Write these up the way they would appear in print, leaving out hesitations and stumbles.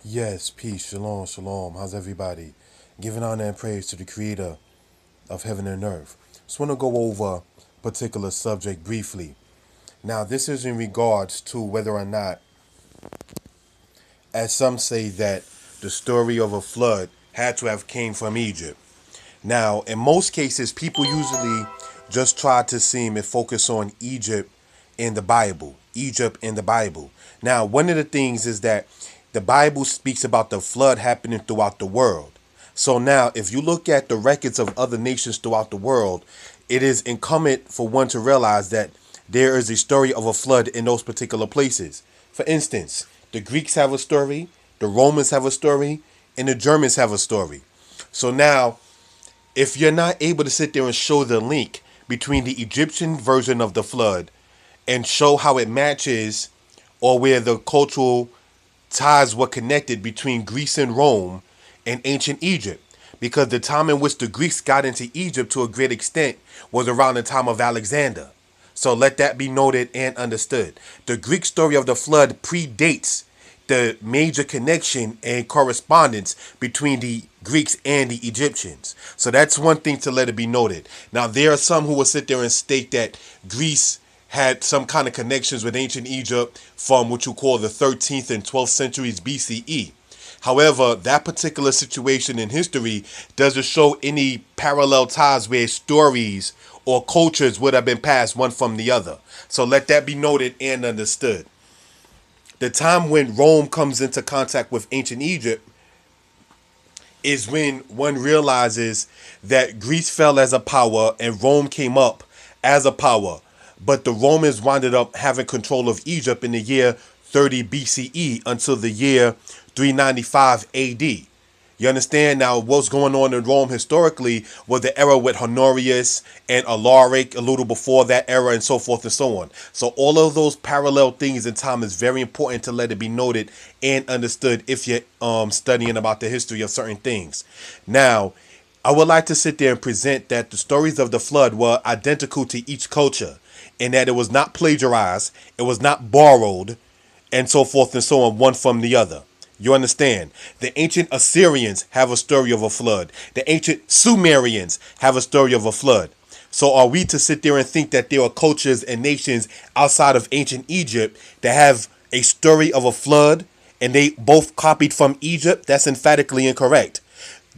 Yes, peace, shalom, shalom. How's everybody? Giving honor and praise to the creator of heaven and earth. Just want to go over a particular subject briefly. Now, this is in regards to whether or not, as some say, that the story of a flood had to have came from Egypt. Now, in most cases, people usually just try to seem and focus on Egypt in the Bible. Egypt in the Bible. Now, one of the things is that the Bible speaks about the flood happening throughout the world. So now, if you look at the records of other nations throughout the world, it is incumbent for one to realize that there is a story of a flood in those particular places. For instance, the Greeks have a story, the Romans have a story, and the Germans have a story. So now, if you're not able to sit there and show the link between the Egyptian version of the flood and show how it matches or where the cultural ties were connected between Greece and Rome and ancient Egypt, because the time in which the Greeks got into Egypt to a great extent was around the time of Alexander. So let that be noted and understood. The Greek story of the flood predates the major connection and correspondence between the Greeks and the Egyptians. So that's one thing to let it be noted. Now, there are some who will sit there and state that Greece had some kind of connections with ancient Egypt from what you call the 13th and 12th centuries BCE. However, that particular situation in history doesn't show any parallel ties where stories or cultures would have been passed one from the other. So let that be noted and understood. The time when Rome comes into contact with ancient Egypt is when one realizes that Greece fell as a power and Rome came up as a power. But the Romans wound up having control of Egypt in the year 30 BCE until the year 395 AD. You understand? Now, what's going on in Rome historically was the era with Honorius and Alaric, a little before that era, and so forth and so on. So all of those parallel things in time is very important to let it be noted and understood if you're studying about the history of certain things. Now, I would like to sit there and present that the stories of the flood were identical to each culture, and that it was not plagiarized, it was not borrowed, and so forth and so on, one from the other. You understand? The ancient Assyrians have a story of a flood. The ancient Sumerians have a story of a flood. So are we to sit there and think that there are cultures and nations outside of ancient Egypt that have a story of a flood and they both copied from Egypt? That's emphatically incorrect.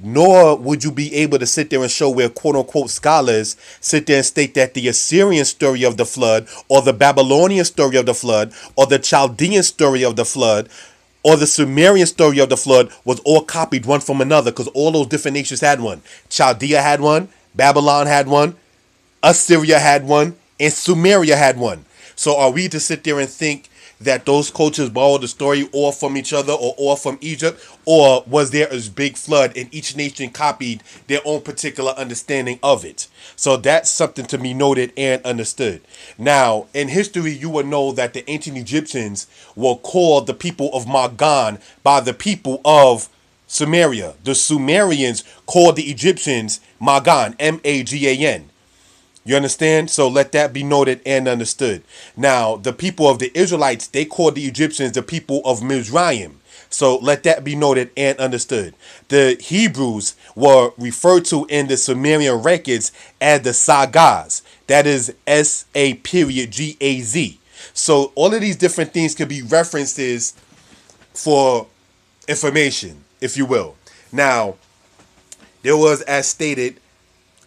Nor would you be able to sit there and show where quote unquote scholars sit there and state that the Assyrian story of the flood or the Babylonian story of the flood or the Chaldean story of the flood or the Sumerian story of the flood was all copied one from another, because all those different nations had one. Chaldea had one, Babylon had one, Assyria had one, and Sumeria had one. So are we to sit there and think that those cultures borrowed the story all from each other or all from Egypt? Or was there a big flood and each nation copied their own particular understanding of it? So that's something to be noted and understood. Now, in history, you will know that the ancient Egyptians were called the people of Magan by the people of Sumeria. The Sumerians called the Egyptians Magan, Magan. You understand? So let that be noted and understood. Now, the people of the Israelites, they called the Egyptians the people of Mizraim. So let that be noted and understood. The Hebrews were referred to in the Sumerian records as the Sagas. That is Sapgaz. So all of these different things could be references for information, if you will. Now, there was, as stated,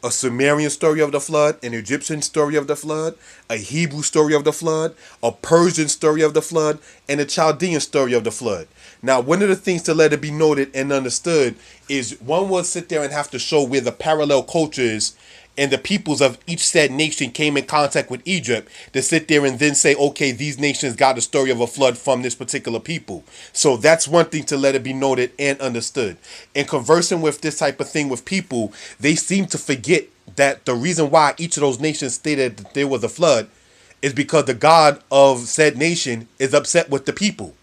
a Sumerian story of the flood, an Egyptian story of the flood, a Hebrew story of the flood, a Persian story of the flood, and a Chaldean story of the flood. Now, one of the things to let it be noted and understood is one will sit there and have to show where the parallel cultures and the peoples of each said nation came in contact with Egypt, to sit there and then say, okay, these nations got a story of a flood from this particular people. So that's one thing to let it be noted and understood. In conversing with this type of thing with people, they seem to forget that the reason why each of those nations stated that there was a flood is because the God of said nation is upset with the people.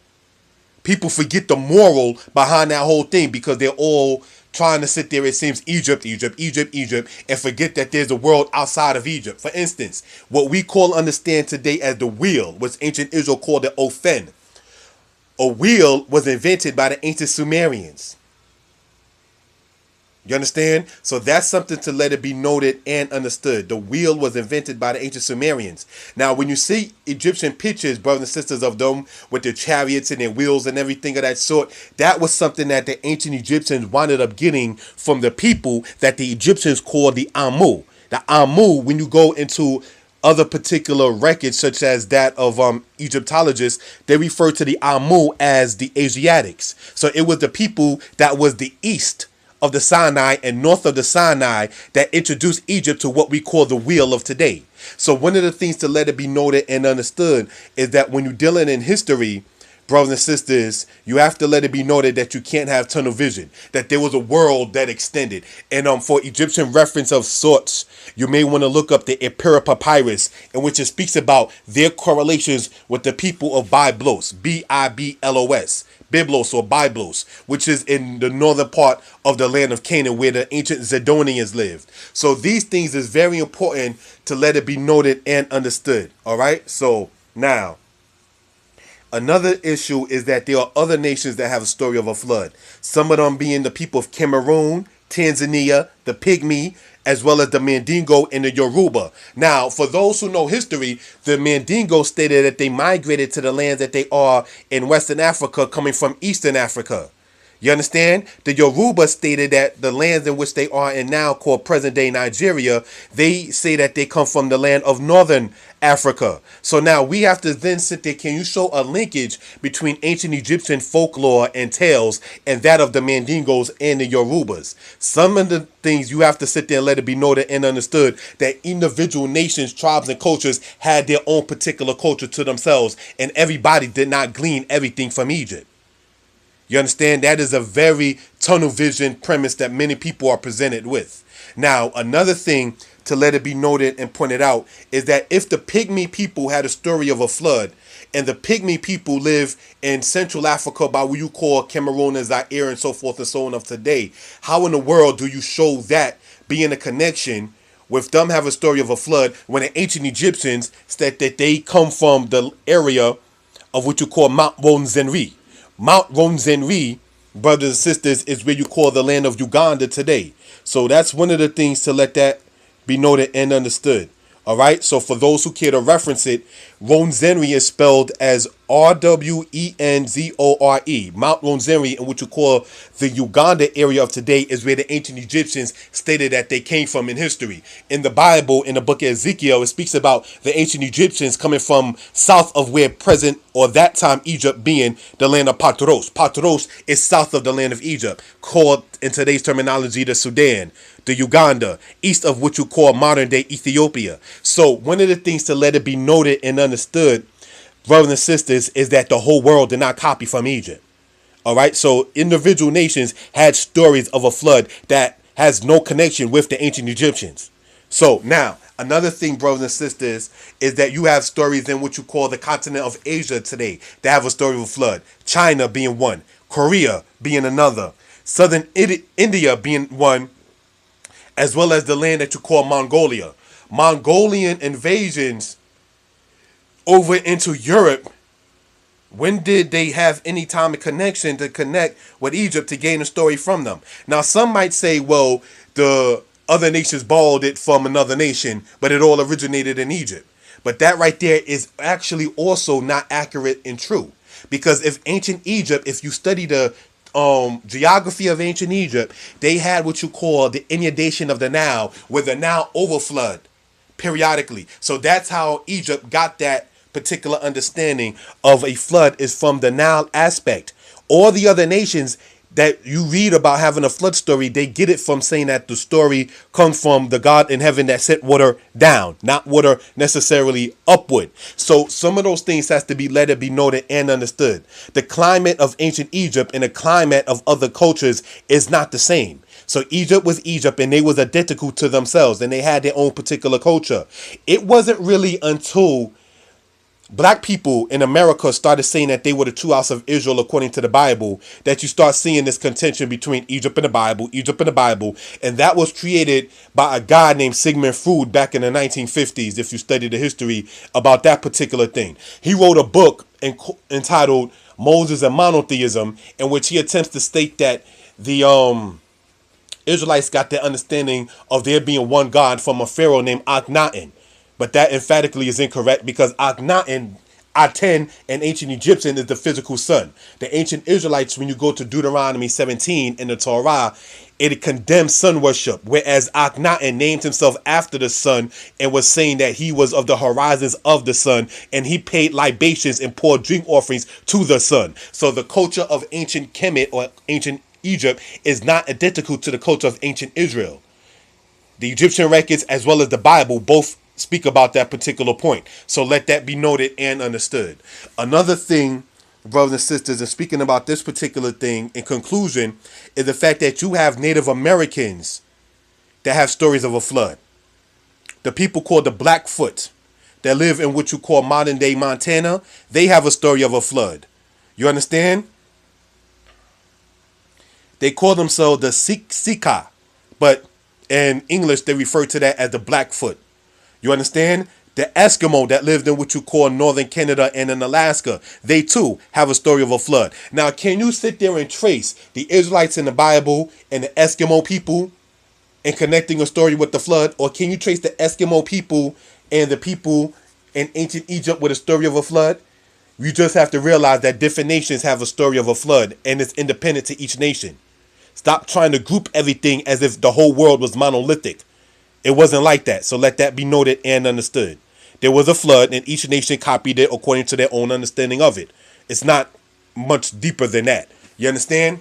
People forget the moral behind that whole thing because they're all trying to sit there, it seems, Egypt, Egypt, Egypt, Egypt, and forget that there's a world outside of Egypt. For instance, what we understand today as the wheel, which ancient Israel called the Ophen. A wheel was invented by the ancient Sumerians. You understand? So that's something to let it be noted and understood. The wheel was invented by the ancient Sumerians. Now, when you see Egyptian pictures, brothers and sisters, of them with their chariots and their wheels and everything of that sort, that was something that the ancient Egyptians wound up getting from the people that the Egyptians called the Amu. The Amu, when you go into other particular records, such as that of Egyptologists, they refer to the Amu as the Asiatics. So it was the people that was the east of the Sinai and north of the Sinai that introduced Egypt to what we call the wheel of today. So one of the things to let it be noted and understood is that when you're dealing in history, brothers and sisters, you have to let it be noted that you can't have tunnel vision, that there was a world that extended. And for Egyptian reference of sorts, you may want to look up the Epira Papyrus, in which it speaks about their correlations with the people of Byblos, Biblos, Byblos or Byblos, which is in the northern part of the land of Canaan where the ancient Zidonians lived. So these things is very important to let it be noted and understood. All right. So now, another issue is that there are other nations that have a story of a flood. Some of them being the people of Cameroon, Tanzania, the Pygmy, as well as the Mandingo and the Yoruba. Now, for those who know history, the Mandingo stated that they migrated to the lands that they are in Western Africa, coming from Eastern Africa. You understand? The Yoruba stated that the lands in which they are in now, called present-day Nigeria, they say that they come from the land of Northern Africa. So now we have to then sit there. Can you show a linkage between ancient Egyptian folklore and tales and that of the Mandingos and the Yorubas? Some of the things you have to sit there and let it be noted and understood that individual nations, tribes, and cultures had their own particular culture to themselves, and everybody did not glean everything from Egypt. You understand? That is a very tunnel vision premise that many people are presented with. Now, another thing to let it be noted and pointed out is that if the Pygmy people had a story of a flood, and the Pygmy people live in Central Africa by what you call Cameroon and Zaire and so forth and so on of today, how in the world do you show that being a connection with them have a story of a flood when the ancient Egyptians said that they come from the area of what you call Mount Ronzenri? Mount Ronzenri, brothers and sisters, is where you call the land of Uganda today. So that's one of the things to let that be noted and understood. All right. So for those who care to reference it, Ronzenri is spelled as Rwenzore. Mount Ronzenri, in what you call the Uganda area of today, is where the ancient Egyptians stated that they came from in history. In the Bible, in the book of Ezekiel, it speaks about the ancient Egyptians coming from south of where present or that time Egypt being the land of Patros. Patros is south of the land of Egypt, called in today's terminology the Sudan, the Uganda, east of what you call modern day Ethiopia. So one of the things to let it be noted and understood, brothers and sisters, is that the whole world did not copy from Egypt. All right. So individual nations had stories of a flood that has no connection with the ancient Egyptians. So now, another thing, brothers and sisters, is that you have stories in what you call the continent of Asia today that have a story of a flood. China being one, Korea being another, southern India being one, as well as the land that you call Mongolia. Mongolian invasions over into Europe. When did they have any time of connection to connect with Egypt to gain a story from them? Now, some might say, well, the other nations borrowed it from another nation, but it all originated in Egypt. But that right there is actually also not accurate and true. Because if ancient Egypt, if you study the geography of ancient Egypt, they had what you call the inundation of the Nile, where the Nile overflowed periodically. So that's how Egypt got that particular understanding of a flood, is from the Nile aspect. All the other nations that you read about having a flood story, they get it from saying that the story comes from the God in heaven that sent water down, not water necessarily upward. So some of those things has to be let it be noted and understood. The climate of ancient Egypt and the climate of other cultures is not the same. So Egypt was Egypt, and they was identical to themselves, and they had their own particular culture. It wasn't really until black people in America started saying that they were the true house of Israel according to the Bible that you start seeing this contention between Egypt and the Bible, and that was created by a guy named Sigmund Freud back in the 1950s. If you study the history about that particular thing, he wrote a book entitled Moses and Monotheism, in which he attempts to state that the Israelites got their understanding of there being one God from a pharaoh named Akhenaten. But that emphatically is incorrect, because Akhenaten, Aten, in ancient Egyptian is the physical sun. The ancient Israelites, when you go to Deuteronomy 17 in the Torah, it condemns sun worship, whereas Akhenaten named himself after the sun and was saying that he was of the horizons of the sun, and he paid libations and poured drink offerings to the sun. So the culture of ancient Kemet, or ancient Egypt, is not identical to the culture of ancient Israel. The Egyptian records as well as the Bible both speak about that particular point. So let that be noted and understood. Another thing, brothers and sisters, and speaking about this particular thing in conclusion, is the fact that you have Native Americans that have stories of a flood. The people called the Blackfoot that live in what you call modern day Montana, they have a story of a flood. You understand? They call themselves the Sika, but in English they refer to that as the Blackfoot. You understand? The Eskimo that lived in what you call northern Canada and in Alaska, they too have a story of a flood. Now, can you sit there and trace the Israelites in the Bible and the Eskimo people and connecting a story with the flood? Or can you trace the Eskimo people and the people in ancient Egypt with a story of a flood? You just have to realize that different nations have a story of a flood, and it's independent to each nation. Stop trying to group everything as if the whole world was monolithic. It wasn't like that, so let that be noted and understood. There was a flood, and each nation copied it according to their own understanding of it. It's not much deeper than that. You understand?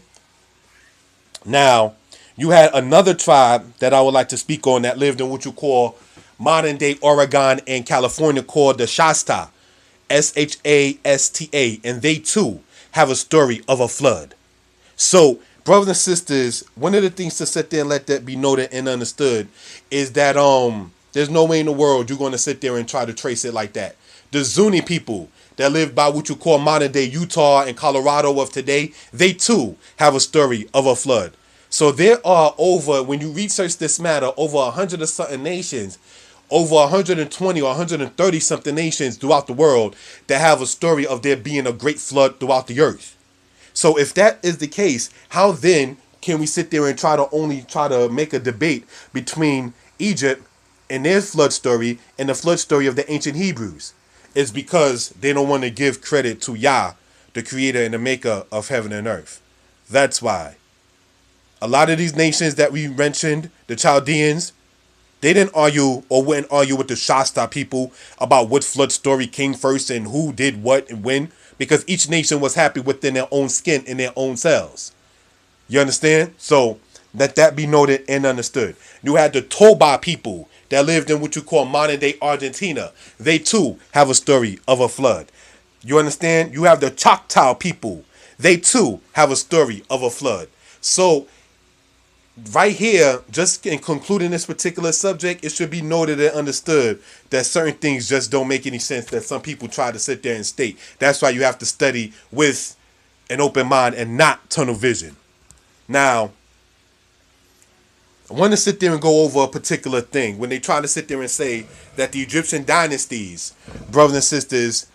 Now, you had another tribe that I would like to speak on that lived in what you call modern-day Oregon and California, called the Shasta, Shasta, and they too have a story of a flood. So, brothers and sisters, one of the things to sit there and let that be noted and understood is that there's no way in the world you're going to sit there and try to trace it like that. The Zuni people that live by what you call modern day Utah and Colorado of today, they too have a story of a flood. So there are over, when you research this matter, over 100 or something nations, over 120 or 130 something nations throughout the world that have a story of there being a great flood throughout the earth. So if that is the case, how then can we sit there and try to make a debate between Egypt and their flood story and the flood story of the ancient Hebrews? It's because they don't want to give credit to Yah, the creator and the maker of heaven and earth. That's why. A lot of these nations that we mentioned, the Chaldeans, they didn't argue or wouldn't argue with the Shasta people about what flood story came first and who did what and when, because each nation was happy within their own skin and their own selves. You understand? So let that be noted and understood. You had the Toba people that lived in what you call modern day Argentina. They too have a story of a flood. You understand? You have the Choctaw people. They too have a story of a flood. So right here, just in concluding this particular subject, it should be noted and understood that certain things just don't make any sense that some people try to sit there and state. That's why you have to study with an open mind and not tunnel vision. Now, I want to sit there and go over a particular thing. When they try to sit there and say that the Egyptian dynasties, brothers and sisters,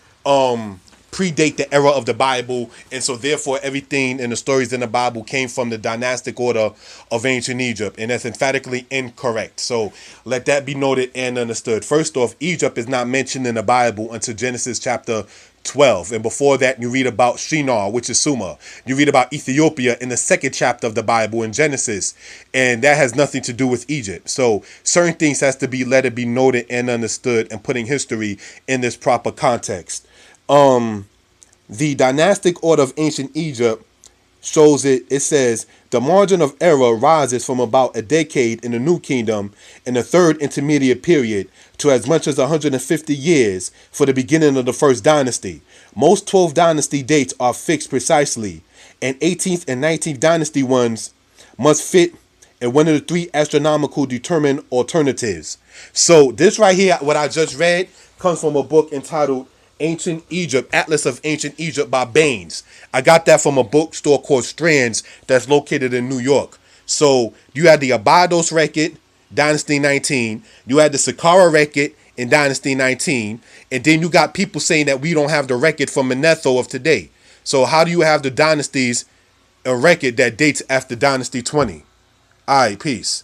predate the era of the Bible, and so therefore everything in the stories in the Bible came from the dynastic order of ancient Egypt, and that's emphatically incorrect. So let that be noted and understood. First off, Egypt is not mentioned in the Bible until Genesis chapter 12, and before that you read about Shinar, which is Sumer. You read about Ethiopia in the second chapter of the Bible in Genesis, and that has nothing to do with Egypt. So certain things has to be let it be noted and understood, and putting history in this proper context. The dynastic order of ancient Egypt shows it says the margin of error rises from about a decade in the New Kingdom in the third intermediate period to as much as 150 years for the beginning of the first dynasty. Most 12th dynasty dates are fixed precisely, and 18th and 19th dynasty ones must fit in one of the three astronomical determined alternatives. So this right here, what I just read, comes from a book entitled Ancient Egypt, Atlas of Ancient Egypt by Baines. I got that from a bookstore called Strands that's located in New York. So you had the Abydos record, Dynasty 19. You had the Saqqara record, in Dynasty 19, and then you got people saying that we don't have the record from Manetho of today. So how do you have the dynasties a record that dates after Dynasty 20? All right, peace.